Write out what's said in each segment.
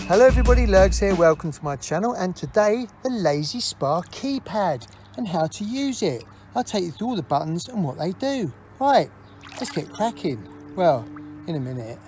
Hello everybody, Lurgs here, welcome to my channel, and today the Lazy Spa keypad and how to use it. I'll take you through all the buttons and what they do. Right, let's get cracking. Well, in a minute.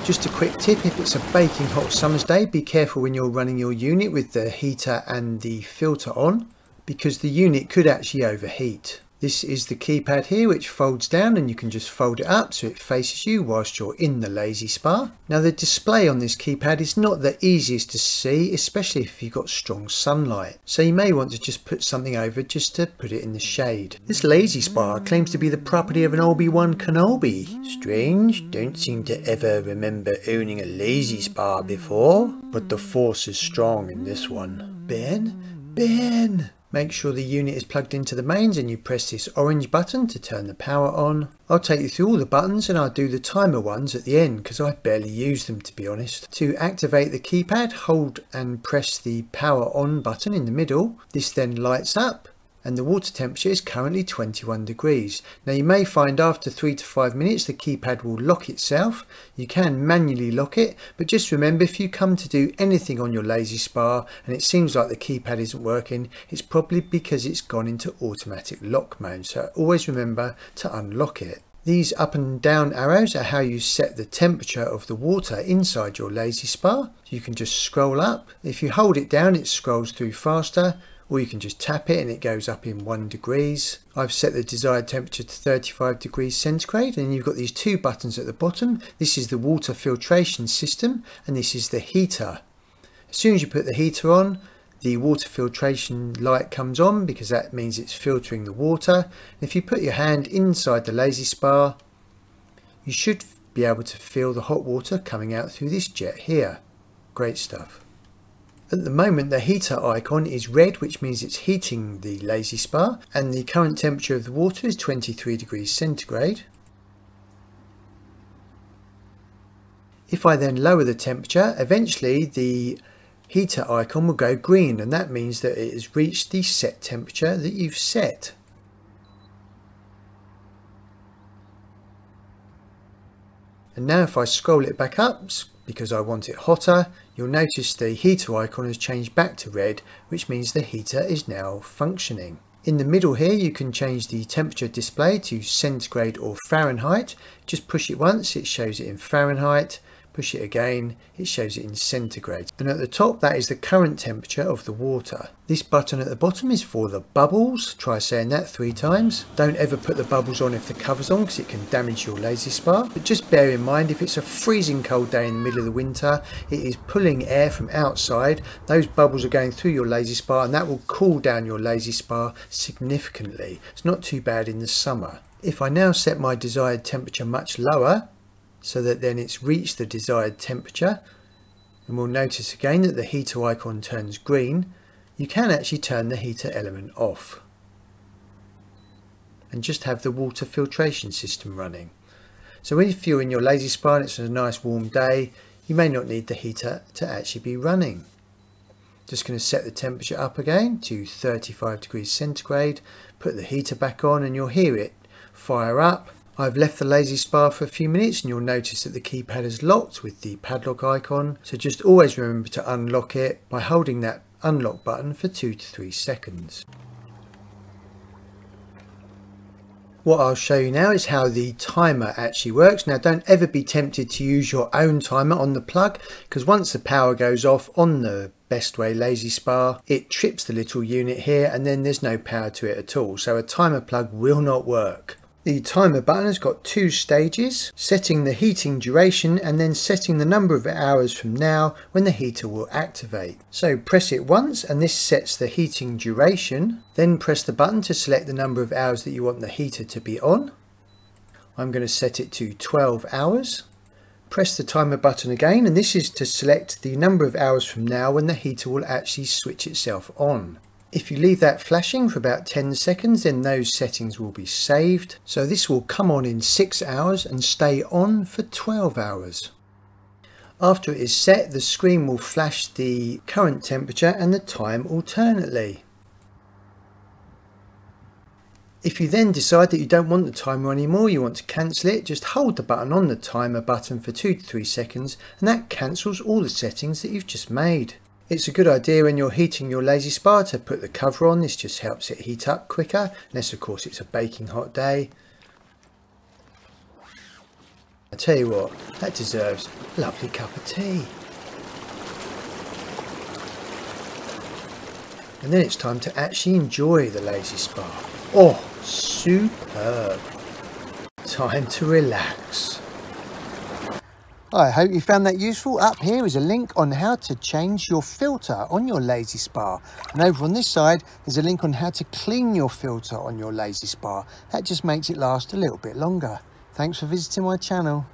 Just a quick tip, if it's a baking hot summer's day, be careful when you're running your unit with the heater and the filter on, because the unit could actually overheat. This is the keypad here, which folds down and you can just fold it up so it faces you whilst you're in the Lazy Spa. Now the display on this keypad is not the easiest to see, especially if you've got strong sunlight. So you may want to just put something over just to put it in the shade. This Lazy Spa claims to be the property of an Obi-Wan Kenobi. Strange, don't seem to ever remember owning a Lazy Spa before. But the force is strong in this one. Ben! Make sure the unit is plugged into the mains and you press this orange button to turn the power on. I'll take you through all the buttons and I'll do the timer ones at the end because I barely use them, to be honest. To activate the keypad, hold and press the power on button in the middle. This then lights up and the water temperature is currently 21 degrees. Now you may find after 3 to 5 minutes the keypad will lock itself. You can manually lock it, but just remember, if you come to do anything on your Lazy Spa and it seems like the keypad isn't working, it's probably because it's gone into automatic lock mode. So always remember to unlock it. These up and down arrows are how you set the temperature of the water inside your Lazy Spa. You can just scroll up. If you hold it down, it scrolls through faster. Or you can just tap it and it goes up in 1 degrees. I've set the desired temperature to 35 degrees centigrade, and you've got these two buttons at the bottom. This is the water filtration system and this is the heater. As soon as you put the heater on, the water filtration light comes on because that means it's filtering the water. And if you put your hand inside the Lazy Spa, you should be able to feel the hot water coming out through this jet here. Great stuff. At the moment the heater icon is red, which means it's heating the Lazy Spa, and the current temperature of the water is 23 degrees centigrade. If I then lower the temperature, eventually the heater icon will go green, and that means that it has reached the set temperature that you've set. And now if I scroll it back up, because I want it hotter, you'll notice the heater icon has changed back to red, which means the heater is now functioning. In the middle here you can change the temperature display to centigrade or Fahrenheit. Just push it once, it shows it in Fahrenheit. Push it again, it shows it in centigrade. And at the top, that is the current temperature of the water. This button at the bottom is for the bubbles. Try saying that 3 times. Don't ever put the bubbles on if the cover's on because it can damage your Lazy Spa. But just bear in mind, if it's a freezing cold day in the middle of the winter, it is pulling air from outside. Those bubbles are going through your Lazy Spa and that will cool down your Lazy Spa significantly. It's not too bad in the summer. If I now set my desired temperature much lower, so that then it's reached the desired temperature, and we'll notice again that the heater icon turns green, you can actually turn the heater element off and just have the water filtration system running. So if you're in your Lazy Spa and it's a nice warm day, you may not need the heater to actually be running. Just going to set the temperature up again to 35 degrees centigrade, put the heater back on, and you'll hear it fire up. I've left the Lazy Spa for a few minutes and you'll notice that the keypad is locked with the padlock icon. So just always remember to unlock it by holding that unlock button for 2 to 3 seconds. What I'll show you now is how the timer actually works. Now don't ever be tempted to use your own timer on the plug, because once the power goes off on the Bestway Lazy Spa, it trips the little unit here and then there's no power to it at all. So a timer plug will not work. The timer button has got 2 stages, setting the heating duration and then setting the number of hours from now when the heater will activate. So press it once and this sets the heating duration. Then press the button to select the number of hours that you want the heater to be on. I'm going to set it to 12 hours. Press the timer button again, and this is to select the number of hours from now when the heater will actually switch itself on. If you leave that flashing for about 10 seconds, then those settings will be saved. So this will come on in 6 hours and stay on for 12 hours. After it is set, the screen will flash the current temperature and the time alternately. If you then decide that you don't want the timer anymore, you want to cancel it, just hold the button on the timer button for 2 to 3 seconds and that cancels all the settings that you've just made. It's a good idea when you're heating your Lazy Spa to put the cover on. This just helps it heat up quicker, unless of course it's a baking hot day. I tell you what, that deserves a lovely cup of tea. And then it's time to actually enjoy the Lazy Spa. Oh, superb. Time to relax. I hope you found that useful. Up here is a link on how to change your filter on your Lazy Spa. And over on this side, there's a link on how to clean your filter on your Lazy Spa. That just makes it last a little bit longer. Thanks for visiting my channel.